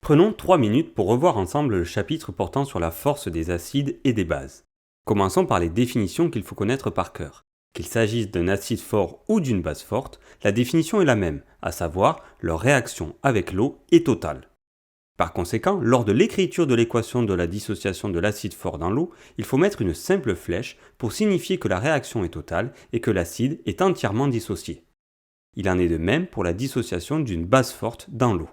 Prenons 3 minutes pour revoir ensemble le chapitre portant sur la force des acides et des bases. Commençons par les définitions qu'il faut connaître par cœur. Qu'il s'agisse d'un acide fort ou d'une base forte, la définition est la même, à savoir leur réaction avec l'eau est totale. Par conséquent, lors de l'écriture de l'équation de la dissociation de l'acide fort dans l'eau, il faut mettre une simple flèche pour signifier que la réaction est totale et que l'acide est entièrement dissocié. Il en est de même pour la dissociation d'une base forte dans l'eau.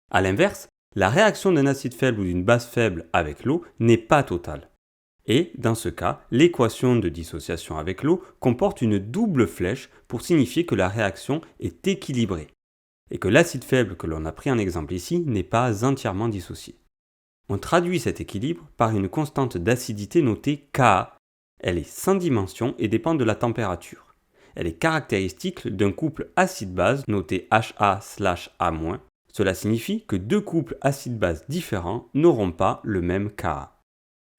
A l'inverse, la réaction d'un acide faible ou d'une base faible avec l'eau n'est pas totale. Et, dans ce cas, l'équation de dissociation avec l'eau comporte une double flèche pour signifier que la réaction est équilibrée, et que l'acide faible que l'on a pris en exemple ici n'est pas entièrement dissocié. On traduit cet équilibre par une constante d'acidité notée Ka. Elle est sans dimension et dépend de la température. Elle est caractéristique d'un couple acide-base noté Ha/A-. Cela signifie que deux couples acide-base différents n'auront pas le même Ka.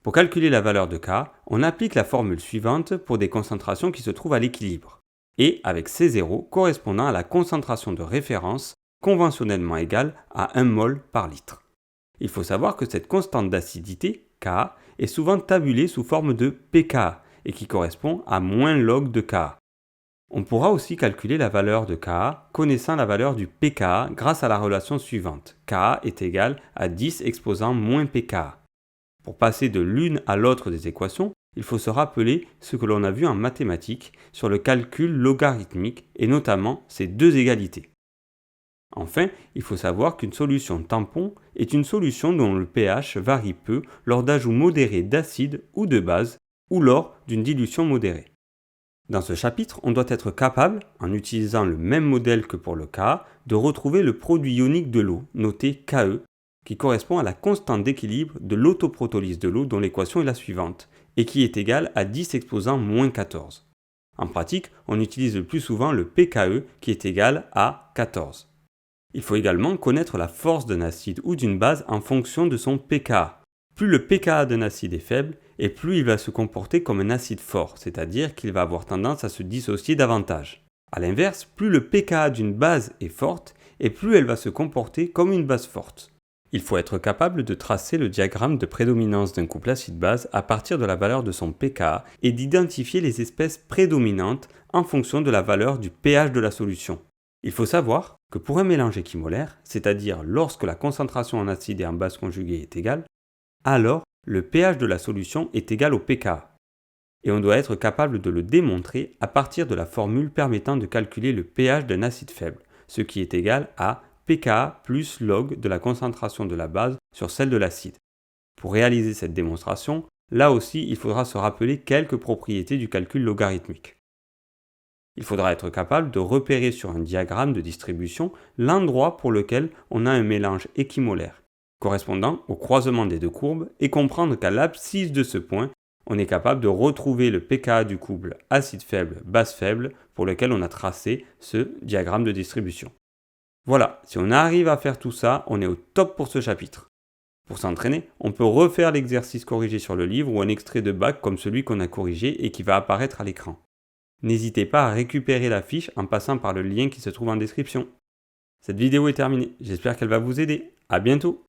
Pour calculer la valeur de Ka, on applique la formule suivante pour des concentrations qui se trouvent à l'équilibre, et avec C0 correspondant à la concentration de référence conventionnellement égale à 1 mol par litre. Il faut savoir que cette constante d'acidité, Ka, est souvent tabulée sous forme de pKa, et qui correspond à moins log de Ka. On pourra aussi calculer la valeur de Ka connaissant la valeur du pKa grâce à la relation suivante. Ka est égal à 10 exposant moins pKa. Pour passer de l'une à l'autre des équations, il faut se rappeler ce que l'on a vu en mathématiques sur le calcul logarithmique et notamment ces deux égalités. Enfin, il faut savoir qu'une solution tampon est une solution dont le pH varie peu lors d'ajout modéré d'acide ou de base ou lors d'une dilution modérée. Dans ce chapitre, on doit être capable, en utilisant le même modèle que pour le Ka, de retrouver le produit ionique de l'eau, noté Ke, qui correspond à la constante d'équilibre de l'autoprotolyse de l'eau dont l'équation est la suivante, et qui est égale à 10 exposant moins 14. En pratique, on utilise le plus souvent le pKe qui est égal à 14. Il faut également connaître la force d'un acide ou d'une base en fonction de son pKa. Plus le pKa d'un acide est faible, et plus il va se comporter comme un acide fort, c'est-à-dire qu'il va avoir tendance à se dissocier davantage. A l'inverse, plus le pKa d'une base est forte, et plus elle va se comporter comme une base forte. Il faut être capable de tracer le diagramme de prédominance d'un couple acide-base à partir de la valeur de son pKa et d'identifier les espèces prédominantes en fonction de la valeur du pH de la solution. Il faut savoir que pour un mélange équimolaire, c'est-à-dire lorsque la concentration en acide et en base conjuguée est égale, alors le pH de la solution est égal au pKa. Et on doit être capable de le démontrer à partir de la formule permettant de calculer le pH d'un acide faible, ce qui est égal à pKa plus log de la concentration de la base sur celle de l'acide. Pour réaliser cette démonstration, là aussi il faudra se rappeler quelques propriétés du calcul logarithmique. Il faudra être capable de repérer sur un diagramme de distribution l'endroit pour lequel on a un mélange équimolaire, correspondant au croisement des deux courbes, et comprendre qu'à l'abscisse de ce point, on est capable de retrouver le pKa du couple acide faible, base faible, pour lequel on a tracé ce diagramme de distribution. Voilà, si on arrive à faire tout ça, on est au top pour ce chapitre. Pour s'entraîner, on peut refaire l'exercice corrigé sur le livre ou un extrait de bac comme celui qu'on a corrigé et qui va apparaître à l'écran. N'hésitez pas à récupérer la fiche en passant par le lien qui se trouve en description. Cette vidéo est terminée, j'espère qu'elle va vous aider. À bientôt!